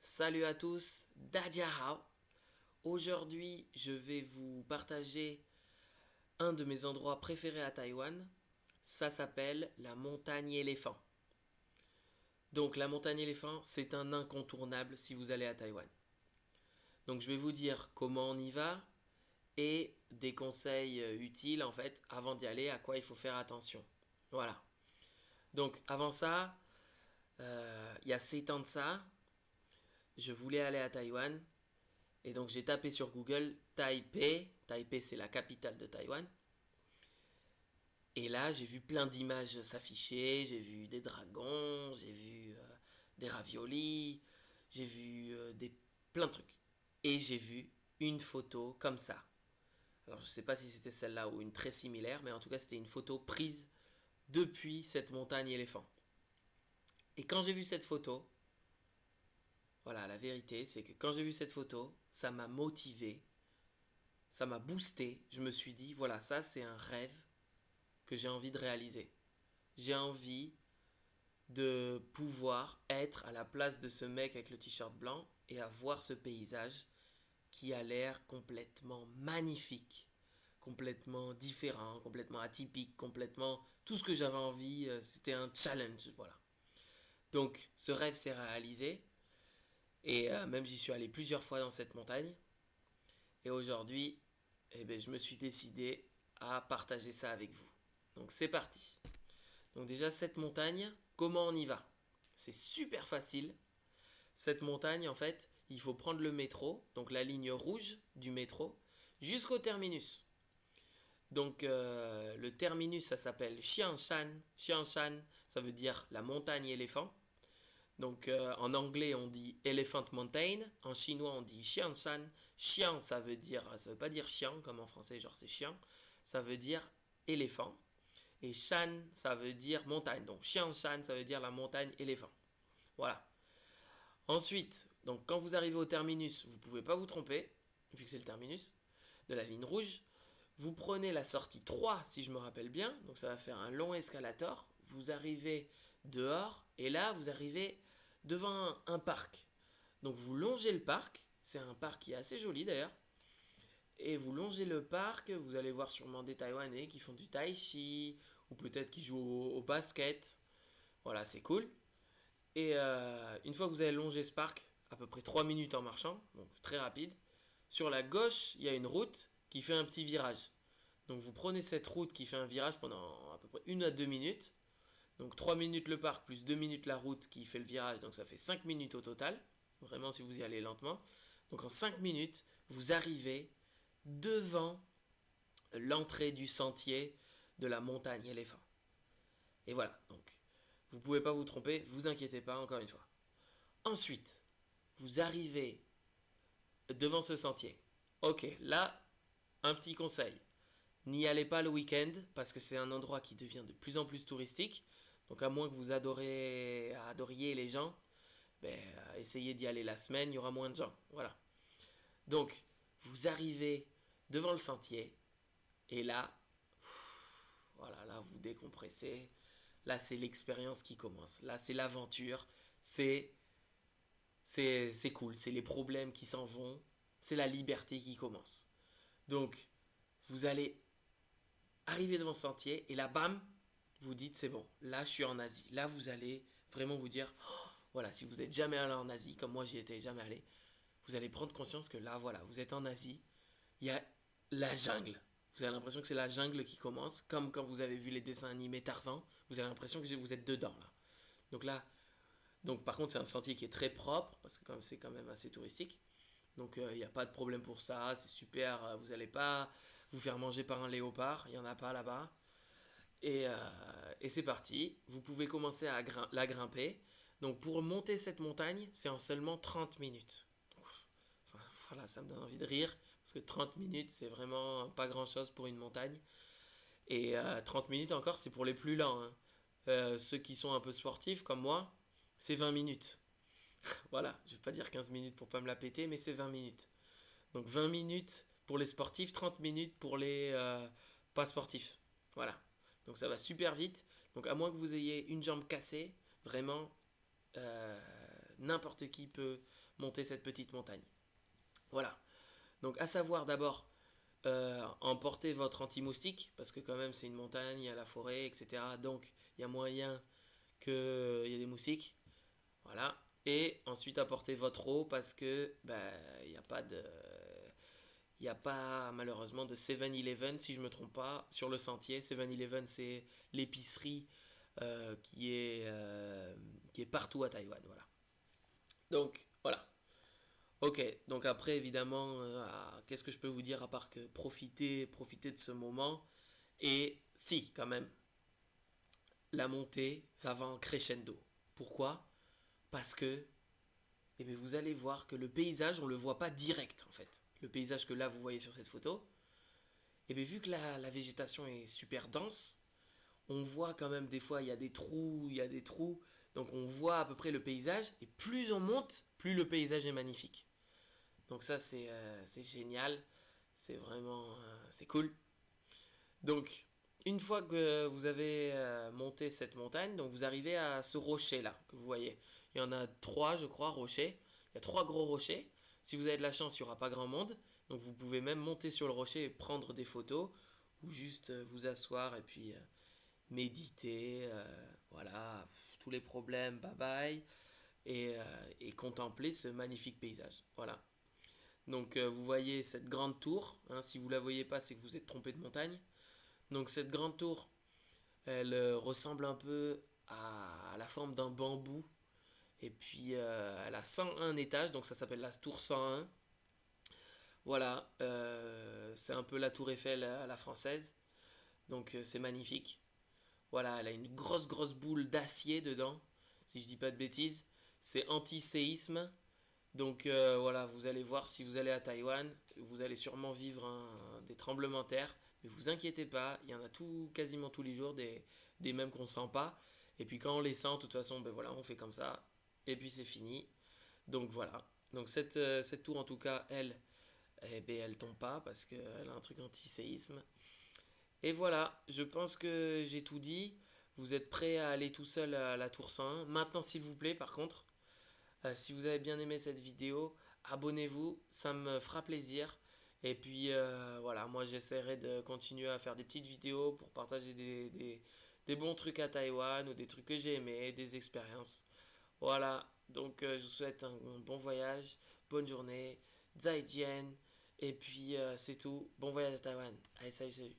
Salut à tous, Dadia Hao. Aujourd'hui, je vais vous partager un de mes endroits préférés à Taïwan. Ça s'appelle la montagne éléphant. Donc la montagne éléphant, c'est un incontournable si vous allez à Taïwan. Donc je vais vous dire comment on y va et des conseils utiles en fait avant d'y aller, à quoi il faut faire attention. Voilà. Donc avant ça, il y a 7 ans de ça, je voulais aller à Taïwan. Et donc j'ai tapé sur Google Taipei. Taipei, c'est la capitale de Taïwan. Et là, j'ai vu plein d'images s'afficher. J'ai vu des dragons, j'ai vu des raviolis, j'ai vu plein de trucs. Et j'ai vu une photo comme ça. Alors je ne sais pas si c'était celle-là ou une très similaire, mais en tout cas c'était une photo prise depuis cette montagne éléphant. Et quand j'ai vu cette photo, voilà, la vérité, c'est que quand j'ai vu cette photo, ça m'a motivé, ça m'a boosté. Je me suis dit, voilà, ça c'est un rêve que j'ai envie de réaliser. J'ai envie de pouvoir être à la place de ce mec avec le t-shirt blanc et à voir ce paysage qui a l'air complètement magnifique, complètement différent, complètement atypique, complètement tout ce que j'avais envie. C'était un challenge, voilà. Donc ce rêve s'est réalisé et même j'y suis allé plusieurs fois dans cette montagne. Et aujourd'hui, eh ben, je me suis décidé à partager ça avec vous. Donc c'est parti. Donc déjà cette montagne, comment on y va? C'est super facile. Cette montagne, en fait, il faut prendre le métro, donc la ligne rouge du métro, jusqu'au terminus. Donc le terminus, ça s'appelle Xiangshan. Xiangshan, ça veut dire la montagne éléphant. Donc en anglais on dit Elephant Mountain, en chinois on dit Xiangshan. Xiang ça veut pas dire chien comme en français genre c'est chien, ça veut dire éléphant. Et Shan ça veut dire montagne. Donc Xiangshan ça veut dire la montagne éléphant. Voilà. Ensuite, donc quand vous arrivez au terminus, vous pouvez pas vous tromper, vu que c'est le terminus de la ligne rouge. Vous prenez la sortie 3 si je me rappelle bien, donc ça va faire un long escalator. Vous arrivez dehors et là vous arrivez devant un parc. Donc vous longez le parc, c'est un parc qui est assez joli d'ailleurs. Et vous longez le parc, vous allez voir sûrement des Taïwanais qui font du tai chi ou peut-être qui jouent au basket. Voilà, c'est cool. Et une fois que vous avez longé ce parc, à peu près 3 minutes en marchant, donc très rapide, sur la gauche, il y a une route qui fait un petit virage. Donc vous prenez cette route qui fait un virage pendant à peu près 1 à 2 minutes. Donc 3 minutes le parc plus 2 minutes la route qui fait le virage, donc ça fait 5 minutes au total. Vraiment si vous y allez lentement. Donc en 5 minutes, vous arrivez devant l'entrée du sentier de la montagne éléphant. Et voilà, donc vous ne pouvez pas vous tromper, vous inquiétez pas encore une fois. Ensuite, vous arrivez devant ce sentier. Ok, là, un petit conseil. N'y allez pas le week-end parce que c'est un endroit qui devient de plus en plus touristique. Donc à moins que vous adoriez les gens, ben, essayez d'y aller la semaine, il y aura moins de gens. Voilà. Donc, vous arrivez devant le sentier et là, voilà, là vous décompressez. Là, c'est l'expérience qui commence. Là, c'est l'aventure. C'est c'est cool. C'est les problèmes qui s'en vont. C'est la liberté qui commence. Donc, vous allez arriver devant ce sentier et là, bam, vous dites c'est bon. Là, je suis en Asie. Là, vous allez vraiment vous dire, oh, voilà, si vous n'êtes jamais allé en Asie, comme moi j'y étais jamais allé, vous allez prendre conscience que là, voilà, vous êtes en Asie. Il y a la jungle. Vous avez l'impression que c'est la jungle qui commence, comme quand vous avez vu les dessins animés Tarzan. Vous avez l'impression que vous êtes dedans là. Donc là, donc par contre c'est un sentier qui est très propre parce que c'est quand même assez touristique. Donc il n'y a pas de problème pour ça, c'est super. Vous n'allez pas vous faire manger par un léopard, il n'y en a pas là-bas. Et c'est parti. Vous pouvez commencer à la grimper. Donc pour monter cette montagne, c'est en seulement 30 minutes. Donc, enfin, voilà, ça me donne envie de rire parce que 30 minutes, c'est vraiment pas grand-chose pour une montagne. Et 30 minutes encore, c'est pour les plus lents, hein. Ceux qui sont un peu sportifs comme moi, c'est 20 minutes. Voilà, je vais pas dire 15 minutes pour pas me la péter, mais c'est 20 minutes. Donc 20 minutes pour les sportifs, 30 minutes pour les pas sportifs. Voilà. Donc ça va super vite. Donc à moins que vous ayez une jambe cassée, vraiment, n'importe qui peut monter cette petite montagne. Voilà. Donc à savoir d'abord emporter votre anti-moustique, parce que quand même c'est une montagne, il y a la forêt, etc. Donc il y a moyen qu'il y ait des moustiques. Voilà. Et ensuite apporter votre eau parce que il n'y a pas de. Il n'y a pas malheureusement de 7-Eleven si je ne me trompe pas sur le sentier. 7-Eleven c'est l'épicerie qui est partout à Taïwan. Voilà. Donc voilà. Ok, donc après évidemment, qu'est-ce que je peux vous dire à part que profitez de ce moment. Et si, quand même, la montée, ça va en crescendo. Pourquoi? Parce que vous allez voir que le paysage, on ne le voit pas direct en fait. Le paysage que là vous voyez sur cette photo, vu que la végétation est super dense, on voit quand même des fois il y a des trous, donc on voit à peu près le paysage, et plus on monte, plus le paysage est magnifique. Donc ça c'est génial, c'est vraiment c'est cool. Donc une fois que vous avez monté cette montagne, donc vous arrivez à ce rocher là que vous voyez. Il y en a trois je crois rochers. Il y a trois gros rochers. Si vous avez de la chance, il n'y aura pas grand monde. Donc vous pouvez même monter sur le rocher et prendre des photos ou juste vous asseoir et puis méditer, voilà, tous les problèmes, bye bye, et contempler ce magnifique paysage. Voilà. Donc vous voyez cette grande tour, hein, si vous ne la voyez pas, c'est que vous êtes trompé de montagne. Donc cette grande tour, elle ressemble un peu à la forme d'un bambou. Et puis elle a 101 étages, donc ça s'appelle la tour 101. Voilà, c'est un peu la tour Eiffel à la française. Donc c'est magnifique. Voilà, elle a une grosse boule d'acier dedans, si je dis pas de bêtises. C'est anti-séisme. Donc voilà, vous allez voir si vous allez à Taïwan, vous allez sûrement vivre des tremblements de terre. Mais vous inquiétez pas, il y en a quasiment tous les jours, des mêmes qu'on sent pas. Et puis quand on les sent, de toute façon, voilà, on fait comme ça. Et puis c'est fini. Donc voilà. Donc cette tour en tout cas, elle tombe pas parce qu'elle a un truc anti-séisme. Et voilà, je pense que j'ai tout dit. Vous êtes prêts à aller tout seul à la tour 101. Maintenant, s'il vous plaît, par contre, si vous avez bien aimé cette vidéo, abonnez-vous, ça me fera plaisir. Et puis voilà, moi j'essaierai de continuer à faire des petites vidéos pour partager des bons trucs à Taïwan ou des trucs que j'ai aimés, des expériences. Voilà, donc je vous souhaite un bon voyage, bonne journée, zaijian, et puis c'est tout. Bon voyage à Taïwan. Allez, salut, salut.